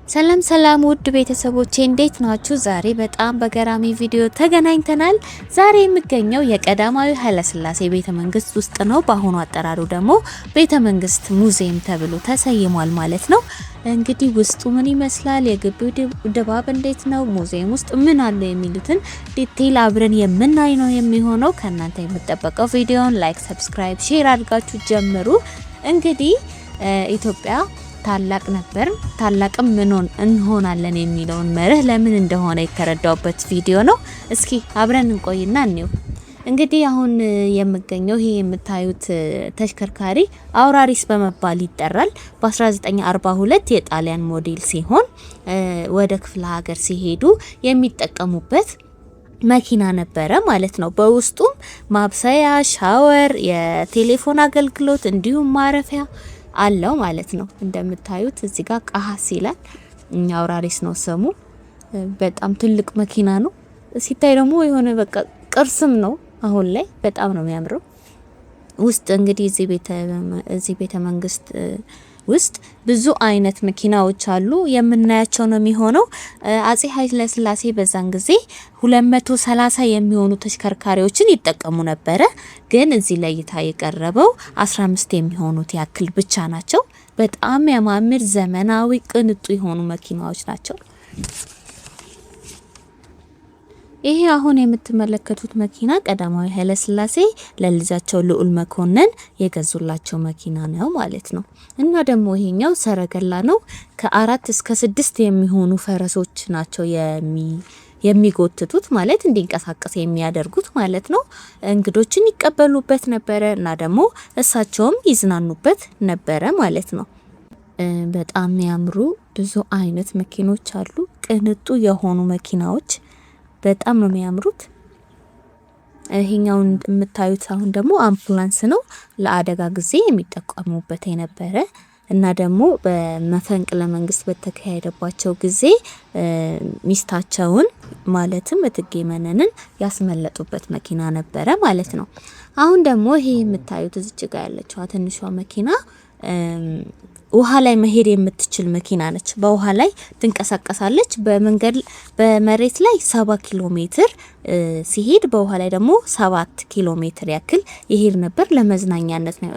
ሰላም ሰላም ውድ ቤተሰቦቼ እንዴት ናችሁ? ዛሬ በጣም በገራሚ ቪዲዮ ተገናኝተናል። ዛሬ የሚገኘው የቀዳማዊ ኃይለ ሥላሴ ቤተ መንግስት ውስጥ ነው። በአሁኑ አጠራሩ ደግሞ ቤተ መንግስት ሙዚየም ተብሎ ተሰይሟል ማለት ነው። እንግዲህ ውስጡ ምን ይመስላል፣ የግቢው ድባብ እንዴት ነው፣ ሙዚየም ውስጥ ምን አለ የሚሉትን ዲቴይል አብረን የምናይ ነው የሚሆነው። ከእናንተ የሚጠበቀው ቪዲዮን ላይክ፣ ሰብስክራይብ፣ ሼር አድርጋችሁ ጀምሩ። እንግዲህ ኢትዮጵያ ታላቅ ነበር ታላቅም ምን እንሆናለን የሚለውን መርህ ለምን እንደሆነ የተረዳውበት ቪዲዮ ነው። እስኪ አብረን እንቆይና እንየው። እንግዲህ አሁን የምገኘው ይሄ የምታዩት ተሽከርካሪ አውራሪስ በመባል ይጠራል። በ1942 የጣሊያን ሞዴል ሲሆን ወደ ክፍለ ሀገር ሲሄዱ የሚጠቀሙበት መኪና ነበረ ማለት ነው። በውስጡም ማብሰያ፣ ሻወር፣ የቴሌፎን አገልግሎት እንዲሁም ማረፊያ አለው ማለት ነው። እንደምታዩት እዚህ ጋር ቀሐስ ይላል። አውራሪስ ነው ስሙ። በጣም ትልቅ መኪና ነው። ሲታይ ደግሞ የሆነ በቃ ቅርስም ነው። አሁን ላይ በጣም ነው የሚያምረው። ውስጥ እንግዲህ እዚህ ቤተ መንግስት ውስጥ ብዙ አይነት መኪናዎች አሉ። የምናያቸው ነው የሚሆነው። አጼ ኃይለ ሥላሴ በዛን ጊዜ 230 የሚሆኑ ተሽከርካሪዎችን ይጠቀሙ ነበረ። ግን እዚህ ለእይታ የቀረበው 15 የሚሆኑት ያክል ብቻ ናቸው። በጣም ያማምር ዘመናዊ ቅንጡ የሆኑ መኪናዎች ናቸው። ይሄ አሁን የምትመለከቱት መኪና ቀዳማዊ ኃይለ ሥላሴ ለልጃቸው ልዑል መኮንን የገዙላቸው መኪና ነው ማለት ነው። እና ደግሞ ይሄኛው ሰረገላ ነው። ከ4 እስከ 6 የሚሆኑ ፈረሶች ናቸው የሚጎትቱት ማለት እንዲንቀሳቀስ የሚያደርጉት ማለት ነው። እንግዶችን ይቀበሉበት ነበረ እና ደግሞ እሳቸውም ይዝናኑበት ነበረ ማለት ነው። በጣም የሚያምሩ ብዙ አይነት መኪኖች አሉ። ቅንጡ የሆኑ መኪናዎች በጣም ነው የሚያምሩት። ይሄኛው የምታዩት አሁን ደግሞ አምቡላንስ ነው። ለአደጋ ጊዜ የሚጠቀሙበት የነበረ እና ደግሞ በመፈንቅለ መንግስት በተካሄደባቸው ጊዜ ሚስታቸውን ማለትም እቴጌ መነንን ያስመለጡበት መኪና ነበረ ማለት ነው። አሁን ደግሞ ይሄ የምታዩት እዚች ጋር ያለችው ትንሿ መኪና ውሃ ላይ መሄድ የምትችል መኪና ነች። በውሃ ላይ ትንቀሳቀሳለች። በመሬት ላይ 7 ኪሎ ሜትር ሲሄድ በውሃ ላይ ደግሞ 7 ኪሎ ሜትር ያክል ይሄድ ነበር። ለመዝናኛነት ነው።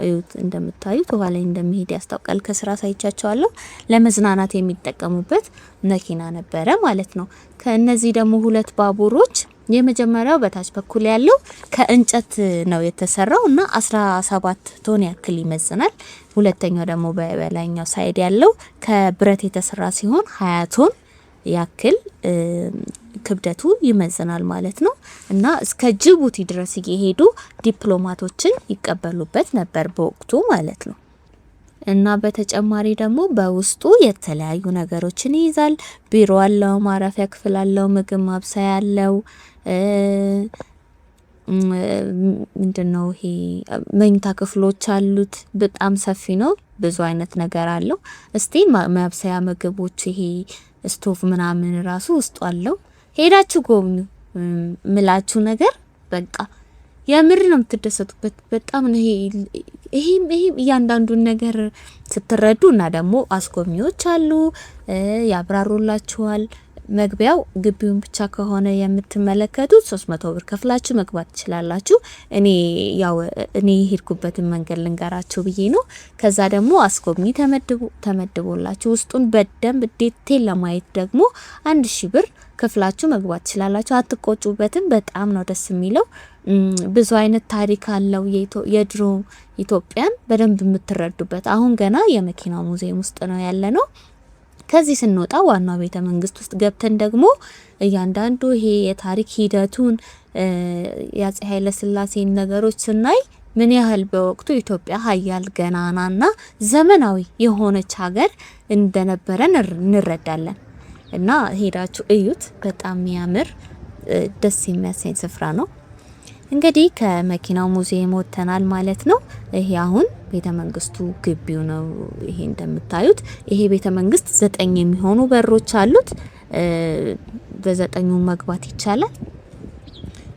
እንደምታዩት ውሃ ላይ እንደሚሄድ ያስታውቃል። ከስራ ሳይቻቸዋለሁ። ለመዝናናት የሚጠቀሙበት መኪና ነበረ ማለት ነው። ከነዚህ ደግሞ ሁለት ባቡሮች የመጀመሪያው በታች በኩል ያለው ከእንጨት ነው የተሰራው እና 17 ቶን ያክል ይመዝናል። ሁለተኛው ደግሞ በላይኛው ሳይድ ያለው ከብረት የተሰራ ሲሆን 20 ቶን ያክል ክብደቱ ይመዝናል ማለት ነው። እና እስከ ጅቡቲ ድረስ እየሄዱ ዲፕሎማቶችን ይቀበሉበት ነበር በወቅቱ ማለት ነው። እና በተጨማሪ ደግሞ በውስጡ የተለያዩ ነገሮችን ይይዛል። ቢሮ አለው፣ ማረፊያ ክፍል አለው፣ ምግብ ማብሰያ አለው። ምንድነው ይሄ መኝታ ክፍሎች አሉት። በጣም ሰፊ ነው። ብዙ አይነት ነገር አለው። እስቲ ማብሰያ ምግቦች ይሄ ስቶቭ ምናምን ራሱ ውስጡ አለው። ሄዳችሁ ጎብኙ። ምላችሁ ነገር በቃ የምር ነው የምትደሰቱበት። በጣም ነው ይሄ እያንዳንዱን ነገር ስትረዱ እና ደግሞ አስጎብኚዎች አሉ ያብራሩላችኋል። መግቢያው ግቢውን ብቻ ከሆነ የምትመለከቱት 300 ብር ከፍላችሁ መግባት ትችላላችሁ። እኔ ሄድኩበትን መንገድ ልንገራችሁ ብዬ ነው። ከዛ ደግሞ አስጎብኚ ተመድቦላችሁ ውስጡን በደንብ ዲቴል ለማየት ደግሞ 1000 ብር ከፍላችሁ መግባት ትችላላችሁ። አትቆጩበትም። በጣም ነው ደስ የሚለው። ብዙ አይነት ታሪክ አለው። የድሮ ኢትዮጵያን በደንብ የምትረዱበት። አሁን ገና የመኪና ሙዚየም ውስጥ ነው ያለነው። ከዚህ ስንወጣ ዋናው ቤተ መንግስት ውስጥ ገብተን ደግሞ እያንዳንዱ ይሄ የታሪክ ሂደቱን የአጼ ኃይለ ሥላሴን ነገሮች ስናይ ምን ያህል በወቅቱ ኢትዮጵያ ሀያል ገናናና ዘመናዊ የሆነች ሀገር እንደነበረን እንረዳለን። እና ሄዳችሁ እዩት። በጣም የሚያምር ደስ የሚያሰኝ ስፍራ ነው። እንግዲህ ከመኪናው ሙዚየም ወጥተናል ማለት ነው። ይሄ አሁን ቤተ መንግስቱ ግቢው ነው። ይሄ እንደምታዩት ይሄ ቤተ መንግስት 9 የሚሆኑ በሮች አሉት። በ9ኙ መግባት ይቻላል።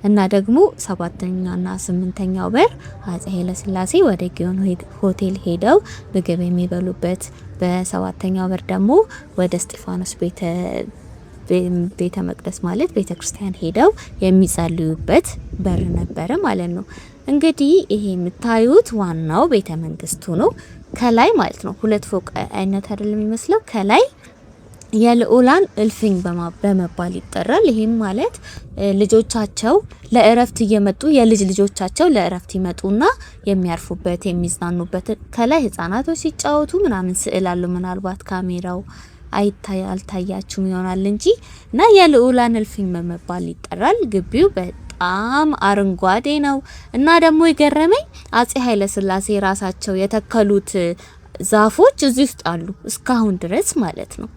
እና ደግሞ 7ኛና 8ኛው በር አጼ ኃይለ ሥላሴ ወደ ጊዮን ሆቴል ሄደው ምግብ የሚበሉበት፣ በ7ኛው በር ደግሞ ወደ እስጢፋኖስ ቤተ መቅደስ ማለት ቤተ ክርስቲያን ሄደው የሚጸልዩበት በር ነበረ ማለት ነው። እንግዲህ ይሄ የምታዩት ዋናው ቤተ መንግስቱ ነው። ከላይ ማለት ነው 2 ፎቅ አይነት አይደለም የሚመስለው። ከላይ የልዑላን እልፍኝ በመባል ይጠራል። ይሄም ማለት ልጆቻቸው ለእረፍት እየመጡ የልጅ ልጆቻቸው ለእረፍት ይመጡና የሚያርፉበት የሚዝናኑበት፣ ከላይ ህፃናቶች ሲጫወቱ ምናምን ስዕል አሉ። ምናልባት ካሜራው አልታያችሁም ይሆናል እንጂ እና የልዑላን እልፍኝ በመባል ይጠራል። ግቢው በጣም አረንጓዴ ነው እና ደግሞ የገረመኝ አጼ ኃይለ ሥላሴ ራሳቸው የተከሉት ዛፎች እዚህ ውስጥ አሉ እስካሁን ድረስ ማለት ነው።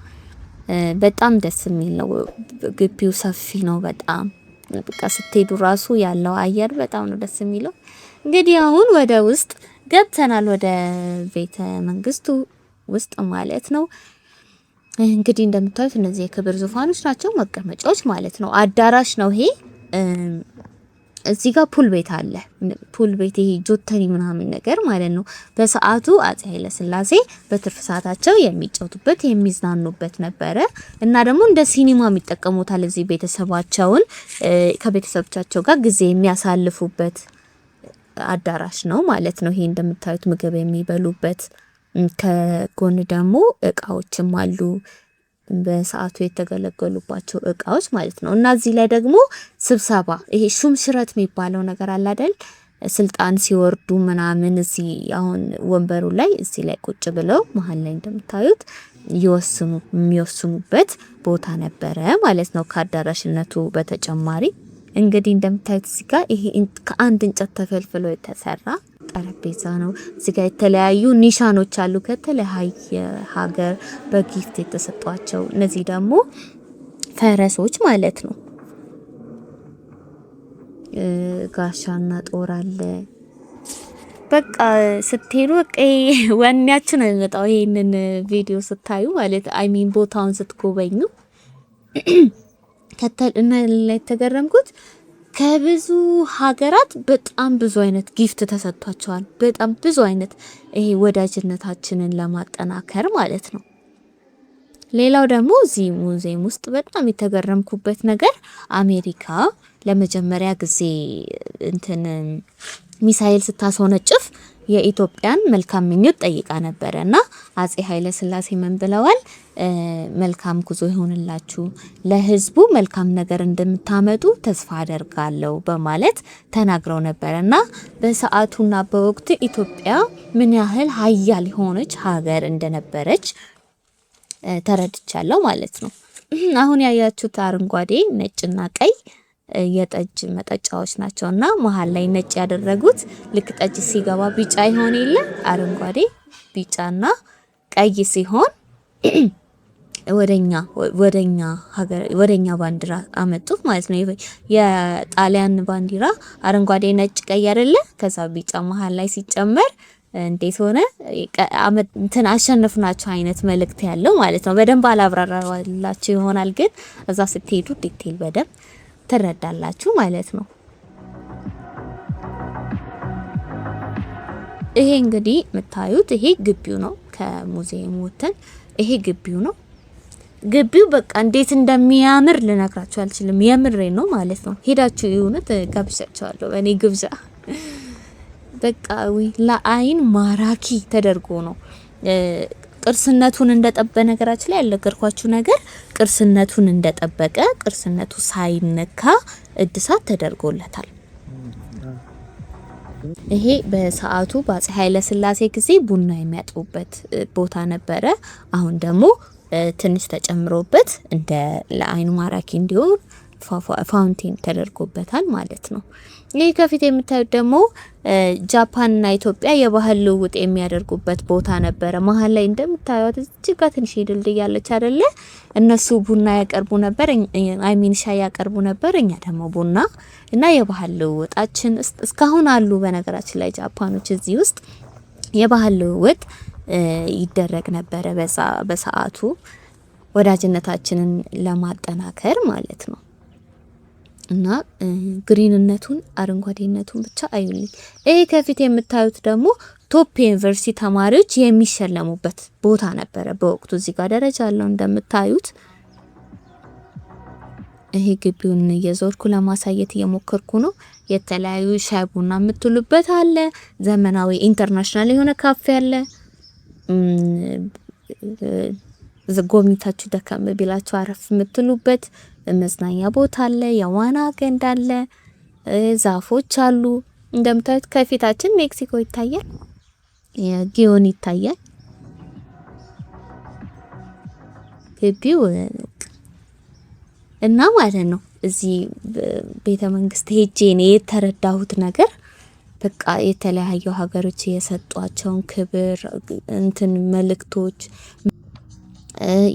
በጣም ደስ የሚል ነው። ግቢው ሰፊ ነው በጣም በቃ ስትሄዱ ራሱ ያለው አየር በጣም ነው ደስ የሚለው። እንግዲህ አሁን ወደ ውስጥ ገብተናል፣ ወደ ቤተ መንግስቱ ውስጥ ማለት ነው። እንግዲህ እንደምታዩት እነዚህ የክብር ዙፋኖች ናቸው፣ መቀመጫዎች ማለት ነው። አዳራሽ ነው ይሄ። እዚህ ጋር ፑል ቤት አለ። ፑል ቤት ይሄ ጆተኒ ምናምን ነገር ማለት ነው። በሰዓቱ አጼ ኃይለ ሥላሴ በትርፍ ሰዓታቸው የሚጫወቱበት የሚዝናኑበት ነበረ እና ደግሞ እንደ ሲኒማ የሚጠቀሙታል። እዚህ ቤተሰባቸውን ከቤተሰቦቻቸው ጋር ጊዜ የሚያሳልፉበት አዳራሽ ነው ማለት ነው። ይሄ እንደምታዩት ምግብ የሚበሉበት፣ ከጎን ደግሞ እቃዎችም አሉ በሰዓቱ የተገለገሉባቸው እቃዎች ማለት ነው። እና እዚህ ላይ ደግሞ ስብሰባ ይሄ ሹም ሽረት የሚባለው ነገር አለ አይደል? ስልጣን ሲወርዱ ምናምን እዚህ አሁን ወንበሩ ላይ እዚህ ላይ ቁጭ ብለው መሀል ላይ እንደምታዩት የሚወስኑበት ቦታ ነበረ ማለት ነው። ከአዳራሽነቱ በተጨማሪ እንግዲህ እንደምታዩት እዚህ ጋር ይሄ ከአንድ እንጨት ተፈልፍሎ የተሰራ ጠረጴዛ ነው። እዚህ ጋር የተለያዩ ኒሻኖች አሉ ከተለያየ ሀገር በጊፍት የተሰጧቸው። እነዚህ ደግሞ ፈረሶች ማለት ነው። ጋሻና ጦር አለ። በቃ ስትሄዱ ወኔያችሁ ነው የሚመጣው ይሄንን ቪዲዮ ስታዩ ማለት አይሚን ቦታውን ስትጎበኙ። እና ላይ ተገረምኩት ከብዙ ሀገራት በጣም ብዙ አይነት ጊፍት ተሰጥቷቸዋል። በጣም ብዙ አይነት ይሄ ወዳጅነታችንን ለማጠናከር ማለት ነው። ሌላው ደግሞ እዚህ ሙዚየም ውስጥ በጣም የተገረምኩበት ነገር አሜሪካ ለመጀመሪያ ጊዜ ሚሳኤል ስታስወነጭፍ የኢትዮጵያን መልካም ምኞት ጠይቃ ነበረ እና አጼ ኃይለ ሥላሴ ምን ብለዋል? መልካም ጉዞ ይሆንላችሁ፣ ለህዝቡ መልካም ነገር እንደምታመጡ ተስፋ አደርጋለሁ በማለት ተናግረው ነበር እና በሰዓቱና በወቅቱ ኢትዮጵያ ምን ያህል ሀያል የሆነች ሀገር እንደነበረች ተረድቻለሁ ማለት ነው። አሁን ያያችሁት አረንጓዴ ነጭና ቀይ የጠጅ መጠጫዎች ናቸውና መሀል ላይ ነጭ ያደረጉት ልክ ጠጅ ሲገባ ቢጫ ይሆን የለ አረንጓዴ ቢጫና ቀይ ሲሆን ወደኛ ባንዲራ አመጡት ማለት ነው። የጣሊያን ባንዲራ አረንጓዴ ነጭ ቀይ አይደለ? ከዛ ቢጫ መሀል ላይ ሲጨመር እንዴት ሆነ? አሸነፍናቸው አይነት መልእክት ያለው ማለት ነው። በደንብ አላብራራላችሁ ይሆናል ግን እዛ ስትሄዱ ዲቴል በደንብ ትረዳላችሁ ማለት ነው። ይሄ እንግዲህ የምታዩት ይሄ ግቢው ነው። ከሙዚየሙ ወተን ይሄ ግቢው ነው። ግቢው በቃ እንዴት እንደሚያምር ልነግራችሁ አልችልም። የምሬ ነው ማለት ነው። ሄዳችሁ ይሁንት ጋብዣችኋለሁ። እኔ ግብዣ በቃ ለአይን ማራኪ ተደርጎ ነው። ቅርስነቱን እንደጠበቀ ነገራችን ላይ ያልነገርኳችሁ ነገር ቅርስነቱን እንደጠበቀ ቅርስነቱ ሳይነካ እድሳት ተደርጎለታል። ይሄ በሰዓቱ በአጼ ኃይለ ሥላሴ ጊዜ ቡና የሚያጥቡበት ቦታ ነበረ። አሁን ደግሞ ትንሽ ተጨምሮበት እንደ ለአይኑ ማራኪ እንዲሆን ፋውንቴን ተደርጎበታል ማለት ነው። ይህ ከፊት የምታዩት ደግሞ ጃፓንና ኢትዮጵያ የባህል ልውውጥ የሚያደርጉበት ቦታ ነበረ። መሀል ላይ እንደምታዩት እዚህ ጋር ትንሽ ድልድይ ያለች አይደለ? እነሱ ቡና ያቀርቡ ነበር፣ አይሚን ሻይ ያቀርቡ ነበር። እኛ ደግሞ ቡና እና የባህል ልውውጣችን እስካሁን አሉ። በነገራችን ላይ ጃፓኖች እዚህ ውስጥ የባህል ልውውጥ ይደረግ ነበረ በሰዓቱ ወዳጅነታችንን ለማጠናከር ማለት ነው። እና ግሪንነቱን አረንጓዴነቱን ብቻ አዩልኝ። ይሄ ከፊት የምታዩት ደግሞ ቶፕ ዩኒቨርሲቲ ተማሪዎች የሚሸለሙበት ቦታ ነበረ በወቅቱ። እዚህ ጋር ደረጃ አለው እንደምታዩት። ይሄ ግቢውን እየዞርኩ ለማሳየት እየሞከርኩ ነው። የተለያዩ ሻይ ቡና የምትሉበት አለ። ዘመናዊ ኢንተርናሽናል የሆነ ካፌ አለ። ጎብኝታችሁ ደከም ቢላችሁ አረፍ የምትሉበት መዝናኛ ቦታ አለ። የዋና ገንዳ አለ። ዛፎች አሉ። እንደምታዩት ከፊታችን ሜክሲኮ ይታያል። የጊዮን ይታያል። ግቢው እና ማለት ነው። እዚህ ቤተ መንግስት ሄጄ ነው የተረዳሁት ነገር በቃ የተለያዩ ሀገሮች የሰጧቸውን ክብር እንትን መልእክቶች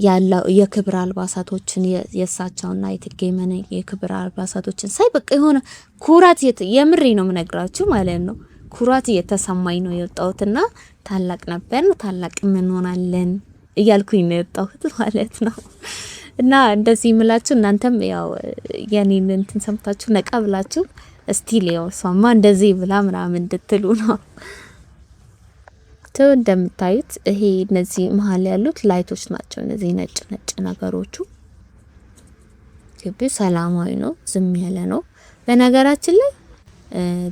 ያለው የክብር አልባሳቶችን የሳቸውና የእቴጌ መነን የክብር አልባሳቶችን ሳይ በቃ የሆነ ኩራት የምሬ ነው የምነግራችሁ ማለት ነው። ኩራት እየተሰማኝ ነው የወጣሁትና ታላቅ ነበር ታላቅ ምን ሆናለን እያልኩኝ ነው የወጣሁት ማለት ነው። እና እንደዚህ ምላችሁ እናንተም ያው የኔን እንትን ሰምታችሁ ነቃ ብላችሁ ስቲል ያው ሷማ እንደዚህ ብላ ምናምን እንድትሉ ነው። እንደምታዩት ይሄ እነዚህ መሀል ያሉት ላይቶች ናቸው። እነዚህ ነጭ ነጭ ነገሮቹ። ግቢው ሰላማዊ ነው፣ ዝም ያለ ነው። በነገራችን ላይ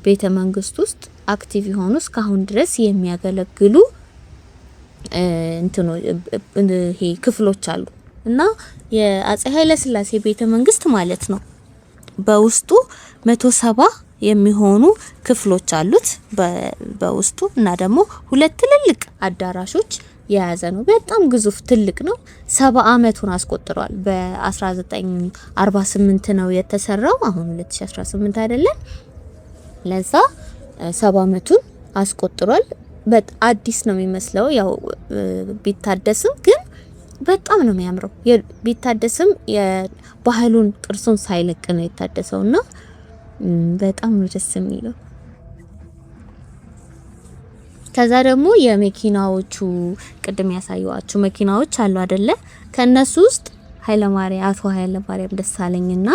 ቤተ መንግስት ውስጥ አክቲቭ የሆኑ እስካሁን ድረስ የሚያገለግሉ እንትኑ ይሄ ክፍሎች አሉ እና የአፄ ኃይለ ሥላሴ ቤተ መንግስት ማለት ነው በውስጡ 170 የሚሆኑ ክፍሎች አሉት በውስጡ እና ደግሞ 2 ትልልቅ አዳራሾች የያዘ ነው። በጣም ግዙፍ ትልቅ ነው። 70 አመቱን አስቆጥሯል። በ1948 ነው የተሰራው። አሁን 2018 አይደለም። ለዛ 70 አመቱን አስቆጥሯል። አዲስ ነው የሚመስለው ያው ቢታደስም ግን በጣም ነው የሚያምረው። ቢታደስም የባህሉን ቅርሱን ሳይለቅ ነው የታደሰውና በጣም ነው ደስ የሚለው። ከዛ ደግሞ የመኪናዎቹ ቅድም ያሳየዋችሁ መኪናዎች አሉ አይደለ? ከነሱ ውስጥ አቶ ኃይለማርያም ደሳለኝና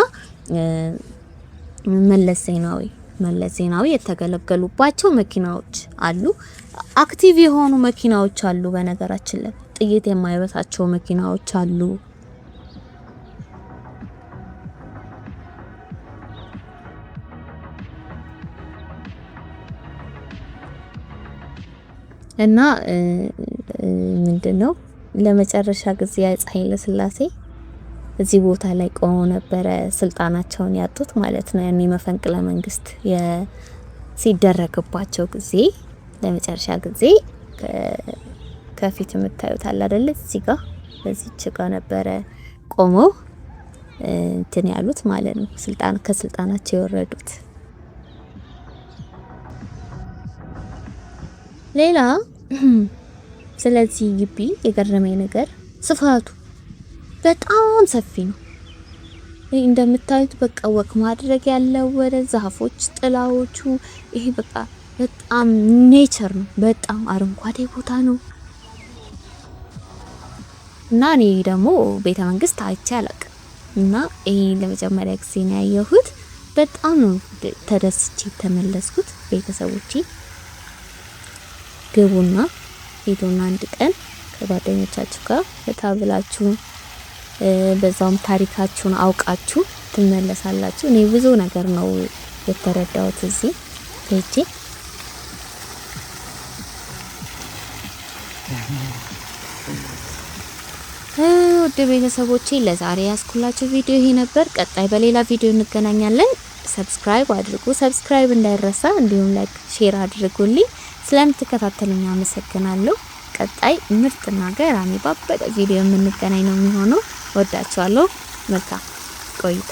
መለስ ዜናዊ የተገለገሉባቸው መኪናዎች አሉ። አክቲቭ የሆኑ መኪናዎች አሉ። በነገራችን ላይ ጥይት የማይበታቸው መኪናዎች አሉ። እና ምንድነው ለመጨረሻ ጊዜ አፄ ኃይለ ሥላሴ እዚህ ቦታ ላይ ቆመው ነበረ ስልጣናቸውን ያጡት ማለት ነው። ያኔ መፈንቅለ መንግስት ሲደረግባቸው ጊዜ ለመጨረሻ ጊዜ ከፊት የምታዩት አለ አይደል? እዚህ ጋር በዚህች ጋር ነበረ ቆመው እንትን ያሉት ማለት ነው። ከስልጣናቸው የወረዱት። ሌላ ስለዚህ ግቢ የገረመኝ ነገር ስፋቱ በጣም ሰፊ ነው። እንደምታዩት በቃ ወክ ማድረግ ያለው ወደ ዛፎች ጥላዎቹ ይሄ በቃ በጣም ኔቸር ነው። በጣም አረንጓዴ ቦታ ነው እና እኔ ደግሞ ቤተ መንግስት አይቼ አላውቅም እና ይሄ ለመጀመሪያ ጊዜ ነው ያየሁት። በጣም ነው ተደስቼ ተመለስኩት። ቤተሰቦቼ ግቡና ሄዱና አንድ ቀን ከጓደኞቻችሁ ጋር ተታብላችሁ በዛውም ታሪካችሁን አውቃችሁ ትመለሳላችሁ። እኔ ብዙ ነገር ነው የተረዳሁት እዚህ ሄጄ። ወደ ቤተሰቦቼ ለዛሬ ያስኩላችሁ ቪዲዮ ይሄ ነበር። ቀጣይ በሌላ ቪዲዮ እንገናኛለን። ሰብስክራይብ አድርጉ፣ ሰብስክራይብ እንዳይረሳ። እንዲሁም ላይክ፣ ሼር አድርጉልኝ። ስለምትከታተሉኝ አመሰግናለሁ። ቀጣይ ምርጥና ገራሚ ባበደ ቪዲዮ የምንገናኝ ነው የሚሆነው። ወዳችኋለሁ። መልካም ቆይታ